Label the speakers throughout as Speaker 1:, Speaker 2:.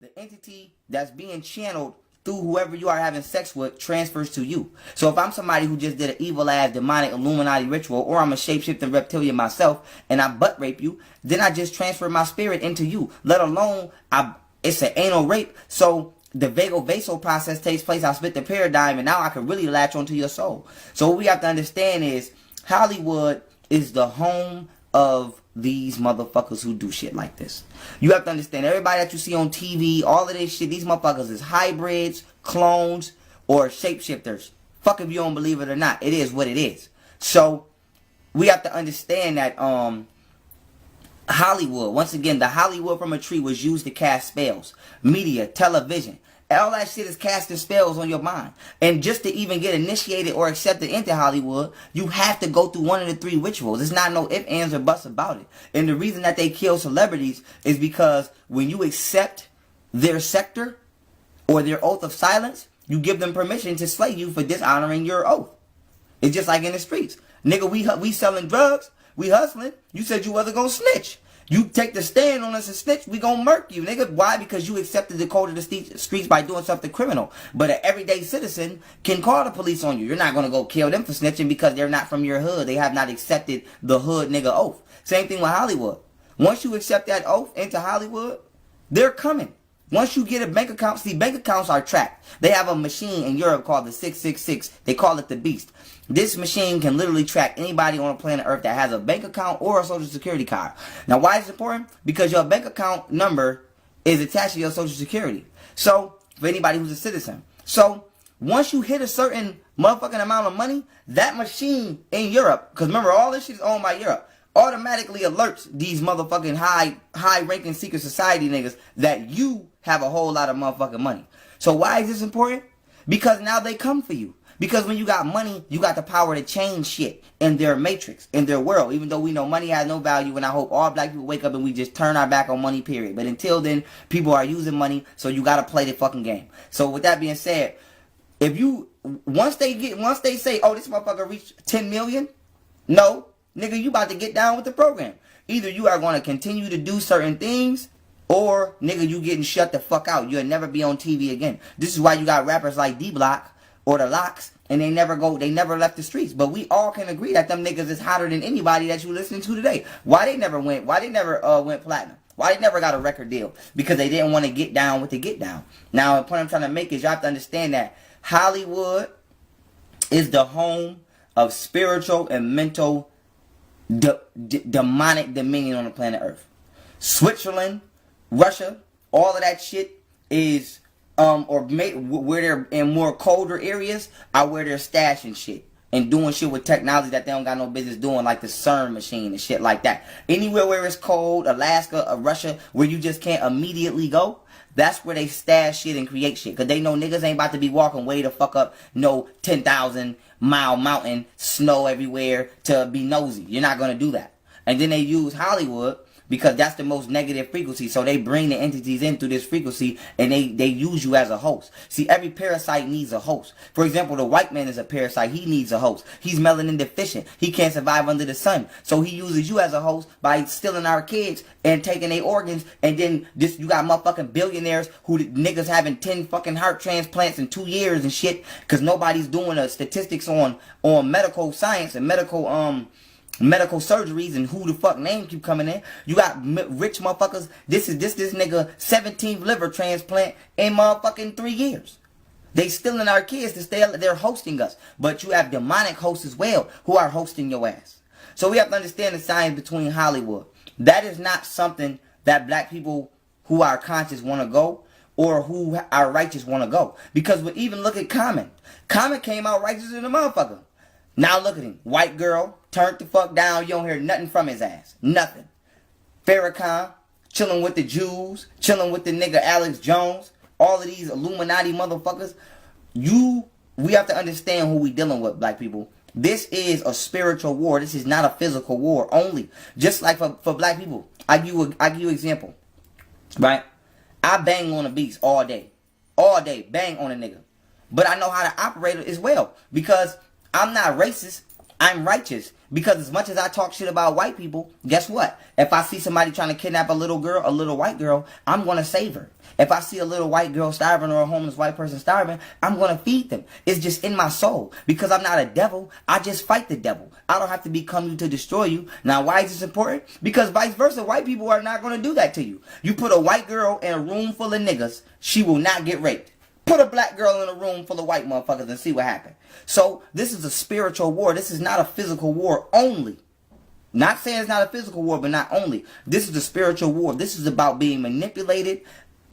Speaker 1: the entity that's being channeled through whoever you are having sex with transfers to you. So if I'm somebody who just did an evil ass demonic Illuminati ritual, or I'm a shapeshifting reptilian myself and I butt rape you, then I just transfer my spirit into you. Let alone it's an anal rape. So the vagal-vaso process takes place. I split the paradigm, and now I can really latch onto your soul. So what we have to understand is Hollywood is the home of these motherfuckers who do shit like this. You have to understand, everybody that you see on TV, all of this shit, these motherfuckers is hybrids, clones, or shapeshifters. Fuck if you don't believe it or not. It is what it is. So we have to understand that Hollywood, once again, the Hollywood from a tree was used to cast spells. Media, television, all that shit is casting spells on your mind. And just to even get initiated or accepted into Hollywood, you have to go through one of the 3 rituals. It's not no ifs, ands, or buts about it. And the reason that they kill celebrities is because when you accept their sector or their oath of silence, you give them permission to slay you for dishonoring your oath. It's just like in the streets. Nigga, we selling drugs, we hustling. You said you wasn't gonna snitch. You take the stand on us and snitch, we gonna murk you, nigga. Why? Because you accepted the code of the streets by doing something criminal. But an everyday citizen can call the police on you. You're not gonna go kill them for snitching because they're not from your hood. They have not accepted the hood nigga oath. Same thing with Hollywood. Once you accept that oath into Hollywood, they're coming. Once you get a bank account, see, bank accounts are tracked. They have a machine in Europe called the 666. They call it the Beast. This machine can literally track anybody on planet Earth that has a bank account or a social security card. Now, why is it important? Because your bank account number is attached to your social security. So, for anybody who's a citizen. So, once you hit a certain motherfucking amount of money, that machine in Europe, because remember, all this shit is owned by Europe, automatically alerts these motherfucking high-ranking secret society niggas that you have a whole lot of motherfucking money. So why is this important? Because now they come for you. Because when you got money, you got the power to change shit in their matrix, in their world. Even though we know money has no value, and I hope all black people wake up and we just turn our back on money, period. But until then, people are using money, so you gotta play the fucking game. So with that being said, if you, once they say, oh, this motherfucker reached 10 million, no, nigga, you about to get down with the program. Either you are going to continue to do certain things, or, nigga, you getting shut the fuck out. You'll never be on TV again. This is why you got rappers like D-Block or the Locks, and they never left the streets. But we all can agree that them niggas is hotter than anybody that you listening to today. Why they never went platinum? Why they never got a record deal? Because they didn't want to get down with the get down. Now, the point I'm trying to make is you have to understand that Hollywood is the home of spiritual and mental demonic dominion on the planet Earth. Switzerland, Russia, all of that shit is where they're in more colder areas are where they're stashing shit and doing shit with technology that they don't got no business doing, like the CERN machine and shit like that. Anywhere where it's cold, Alaska or Russia, where you just can't immediately go, that's where they stash shit and create shit. Because they know niggas ain't about to be walking way the fuck up no 10,000 mile mountain, snow everywhere to be nosy. You're not going to do that. And then they use Hollywood because that's the most negative frequency. So they bring the entities in through this frequency and they use you as a host. See, every parasite needs a host. For example, the white man is a parasite. He needs a host. He's melanin deficient. He can't survive under the sun. So he uses you as a host by stealing our kids and taking their organs. And then you got motherfucking billionaires who niggas having 10 fucking heart transplants in 2 years and shit. Because nobody's doing statistics on medical science and medical surgeries and who the fuck name keep coming in. You got rich motherfuckers. This nigga 17th liver transplant in motherfucking 3 years. They stealing our kids to stay. They're hosting us. But you have demonic hosts as well who are hosting your ass. So we have to understand the science between Hollywood. That is not something that black people who are conscious want to go or who are righteous want to go. Because we even look at Common. Common came out righteous in a motherfucker. Now look at him. White girl, turned the fuck down. You don't hear nothing from his ass. Nothing. Farrakhan, chilling with the Jews, chilling with the nigga Alex Jones. All of these Illuminati motherfuckers. We have to understand who we dealing with, black people. This is a spiritual war. This is not a physical war only. Just like for black people. I give you an example. Right? I bang on a beast all day. All day. Bang on a nigga. But I know how to operate it as well. Because I'm not racist. I'm righteous because as much as I talk shit about white people, guess what? If I see somebody trying to kidnap a little girl, a little white girl, I'm going to save her. If I see a little white girl starving or a homeless white person starving, I'm going to feed them. It's just in my soul. Because I'm not a devil, I just fight the devil. I don't have to become you to destroy you. Now, why is this important? Because vice versa, white people are not going to do that to you. You put a white girl in a room full of niggas, she will not get raped. Put a black girl in a room full of white motherfuckers and see what happens. So this is a spiritual war. This is not a physical war only. Not saying it's not a physical war, but not only. This is a spiritual war. This is about being manipulated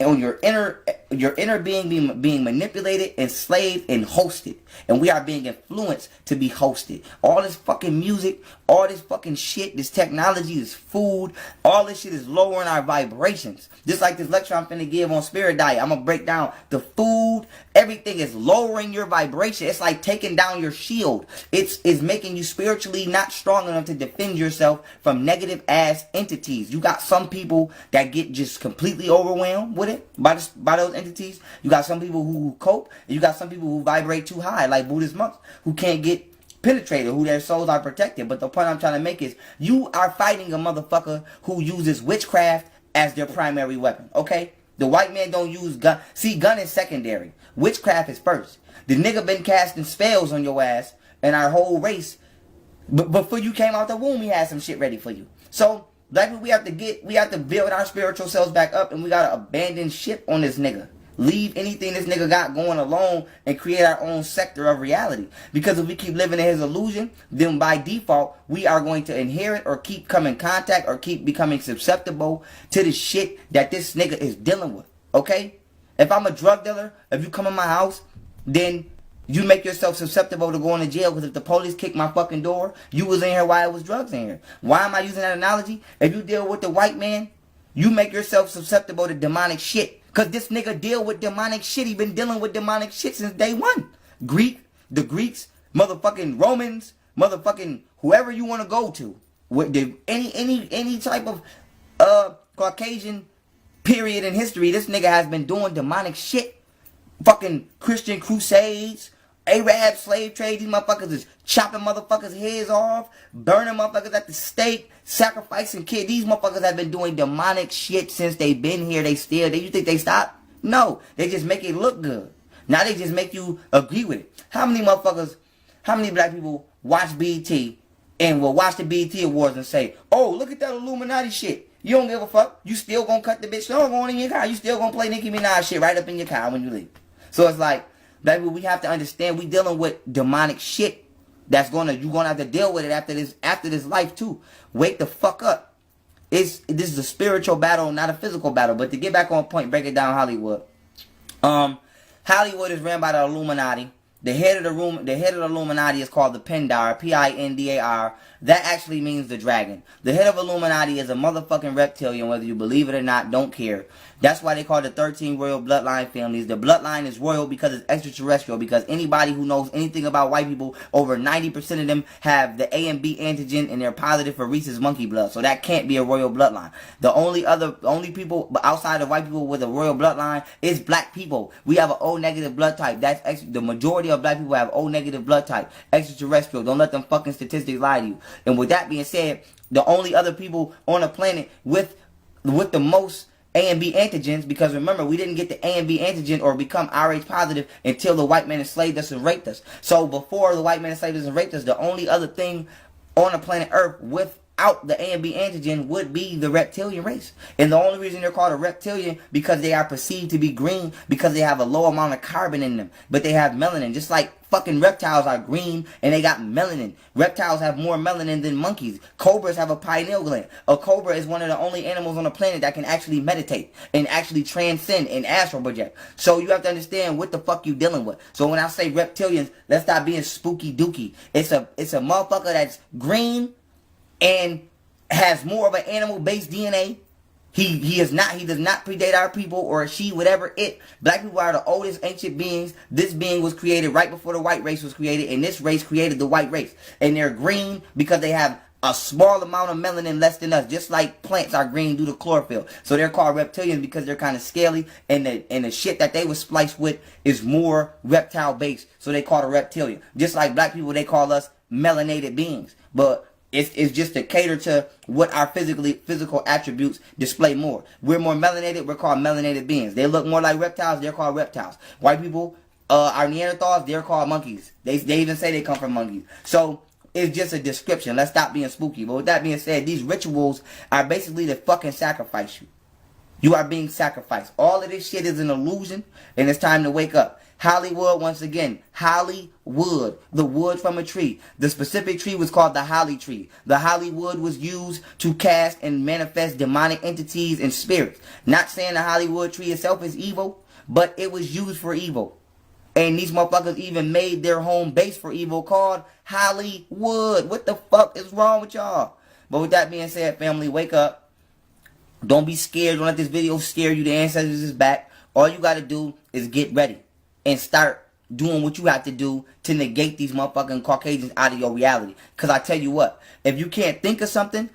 Speaker 1: on your inner being being manipulated, enslaved, and hosted. And we are being influenced to be hosted. All this fucking music, all this fucking shit, this technology, this food, all this shit is lowering our vibrations. Just like this lecture I'm finna give on spirit diet. I'm gonna break down the food. Everything is lowering your vibration. It's like taking down your shield. It's making you spiritually not strong enough to defend yourself from negative ass entities. You got some people that get just completely overwhelmed with it by those entities. You got some people who cope, and you got some people who vibrate too high, like Buddhist monks, who can't get penetrated, who their souls are protected. But the point I'm trying to make is, you are fighting a motherfucker who uses witchcraft as their primary weapon, okay? The white man don't use gun. See, gun is secondary. Witchcraft is first. The nigga been casting spells on your ass and our whole race. But before you came out the womb, he had some shit ready for you. So, black people, we have to build our spiritual selves back up, and we gotta abandon ship on this nigga. Leave anything this nigga got going alone and create our own sector of reality. Because if we keep living in his illusion, then by default, we are going to inherit or keep come in contact or keep becoming susceptible to the shit that this nigga is dealing with. Okay? If I'm a drug dealer, if you come in my house, then you make yourself susceptible to going to jail. Because if the police kick my fucking door, you was in here while it was drugs in here. Why am I using that analogy? If you deal with the white man, you make yourself susceptible to demonic shit. Because this nigga deal with demonic shit. He been dealing with demonic shit since day one. The Greeks, motherfucking Romans, motherfucking whoever you want to go to. With any type of Caucasian period in history, this nigga has been doing demonic shit. Fucking Christian crusades, Arab slave trade. These motherfuckers is chopping motherfuckers' heads off, burning motherfuckers at the stake, sacrificing kids. These motherfuckers have been doing demonic shit since they been here. You think they stop? No, they just make it look good. Now they just make you agree with it. How many black people watch BET and will watch the BET Awards and say, oh, look at that Illuminati shit. You don't give a fuck. You still gonna cut the bitch song on in your car. You still gonna play Nicki Minaj shit right up in your car when you leave. So it's like, black people, we have to understand we dealing with demonic shit you're gonna have to deal with it after this life too. Wake the fuck up. This is a spiritual battle, not a physical battle. But to get back on point, break it down Hollywood. Hollywood is ran by the Illuminati. The head of the Illuminati is called the Pindar, P-I-N-D-A-R. That actually means the dragon. The head of Illuminati is a motherfucking reptilian, whether you believe it or not, don't care. That's why they call the 13 royal bloodline families. The bloodline is royal because it's extraterrestrial, because anybody who knows anything about white people, over 90% of them have the A and B antigen and they're positive for Rhesus monkey blood. So that can't be a royal bloodline. The only people outside of white people with a royal bloodline is black people. We have an O negative blood type. The majority of black people have O negative blood type. Extraterrestrial. Don't let them fucking statistics lie to you. And with that being said, the only other people on the planet with the most A and B antigens, because remember, we didn't get the A and B antigen or become Rh positive until the white man enslaved us and raped us. So before the white man enslaved us and raped us, the only other thing on the planet Earth without the A and B antigen would be the reptilian race. And the only reason they're called a reptilian, because they are perceived to be green, because they have a low amount of carbon in them, but they have melanin. Just like fucking reptiles are green and they got melanin. Reptiles have more melanin than monkeys. Cobras have a pineal gland. A cobra is one of the only animals on the planet that can actually meditate and actually transcend and astral project. So you have to understand what the fuck you dealing with. So when I say reptilians, let's stop being spooky dooky. It's a motherfucker that's green and has more of an animal-based DNA. He does not predate our people or she, whatever it. Black people are the oldest ancient beings. This being was created right before the white race was created, and this race created the white race. And they're green because they have a small amount of melanin less than us, just like plants are green due to chlorophyll. So they're called reptilians because they're kind of scaly, and the shit that they was spliced with is more reptile based. So they call it a reptilian. Just like black people, they call us melanated beings. But it's just to cater to what our physical attributes display more. We're more melanated, we're called melanated beings. They look more like reptiles, they're called reptiles. White people are Neanderthals, they're called monkeys. They even say they come from monkeys. So it's just a description. Let's stop being spooky. But with that being said, these rituals are basically to fucking sacrifice you. You are being sacrificed. All of this shit is an illusion, and it's time to wake up. Hollywood, once again, Hollywood, the wood from a tree. The specific tree was called the holly tree. The Hollywood was used to cast and manifest demonic entities and spirits. Not saying the Hollywood tree itself is evil, but it was used for evil. And these motherfuckers even made their home base for evil called Hollywood. What the fuck is wrong with y'all? But with that being said, family, wake up. Don't be scared. Don't let this video scare you. The ancestors is back. All you got to do is get ready and start doing what you have to do to negate these motherfucking Caucasians out of your reality. Because I tell you what, if you can't think of something,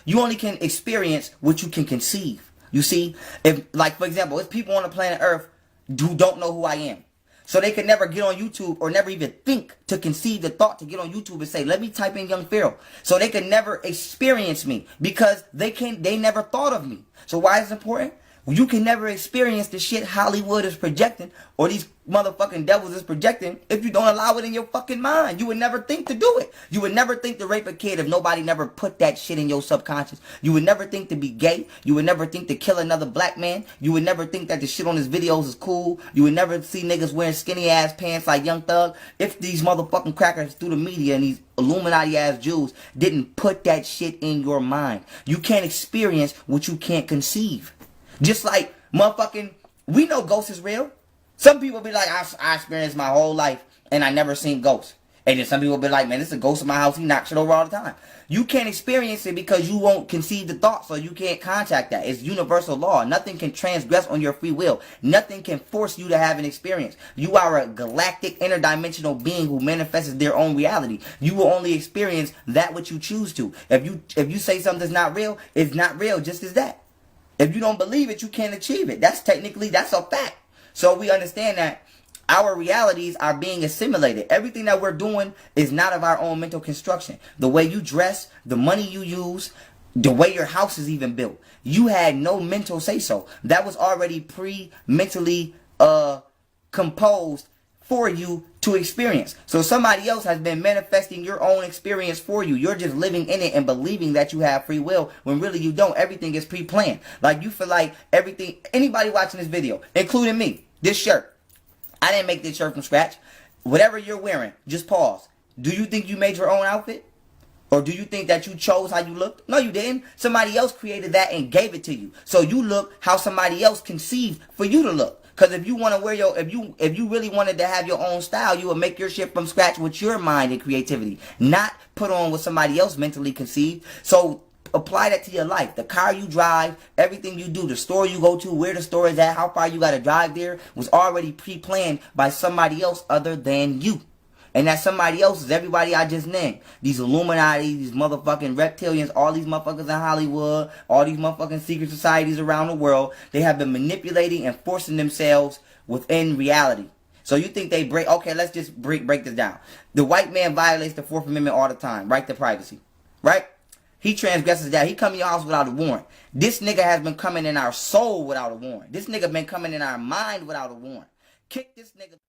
Speaker 1: you only can experience what you can conceive. You see, if, like, for example, there's people on the planet Earth who don't know who I am. So they could never get on YouTube or never even think to conceive the thought to get on YouTube and say, let me type in Young Pharaoh. So they could never experience me because they never thought of me. So why is it important? Well, you can never experience the shit Hollywood is projecting or these motherfucking devils is projecting if you don't allow it in your fucking mind. You would never think to do it. You would never think to rape a kid if nobody never put that shit in your subconscious. You would never think to be gay. You would never think to kill another black man. You would never think that the shit on his videos is cool. You would never see niggas wearing skinny ass pants like Young Thug if these motherfucking crackers through the media and these Illuminati ass Jews didn't put that shit in your mind. You can't experience what you can't conceive. Just like motherfucking, we know ghosts is real. Some people be like, I experienced my whole life and I never seen ghosts. And then some people be like, man, it's a ghost in my house. He knocks shit over all the time. You can't experience it because you won't conceive the thought, so you can't contact that. It's universal law. Nothing can transgress on your free will. Nothing can force you to have an experience. You are a galactic, interdimensional being who manifests their own reality. You will only experience that which you choose to. If you say something's not real, it's not real just as that. If you don't believe it, you can't achieve it. That's a fact. So we understand that our realities are being assimilated. Everything that we're doing is not of our own mental construction. The way you dress, the money you use, the way your house is even built. You had no mental say-so. That was already pre-mentally composed for you to experience. So somebody else has been manifesting your own experience for you. You're just living in it and believing that you have free will when really you don't. Everything is pre-planned. Like you feel like everything, anybody watching this video, including me, this shirt. I didn't make this shirt from scratch. Whatever you're wearing, just pause. Do you think you made your own outfit? Or do you think that you chose how you looked? No, you didn't. Somebody else created that and gave it to you. So you look how somebody else conceived for you to look. Because if you want to wear if you really wanted to have your own style, you would make your shit from scratch with your mind and creativity, not put on what somebody else mentally conceived. So apply that to your life. The car you drive, everything you do, the store you go to, where the store is at, how far you got to drive there, was already pre-planned by somebody else other than you. And that somebody else is everybody I just named. These Illuminati, these motherfucking reptilians, all these motherfuckers in Hollywood, all these motherfucking secret societies around the world, they have been manipulating and forcing themselves within reality. So you think they break, okay, let's just break this down. The white man violates the 4th Amendment all the time, right to privacy, right? He transgresses that. He come in your house without a warrant. This nigga has been coming in our soul without a warrant. This nigga been coming in our mind without a warrant. Kick this nigga.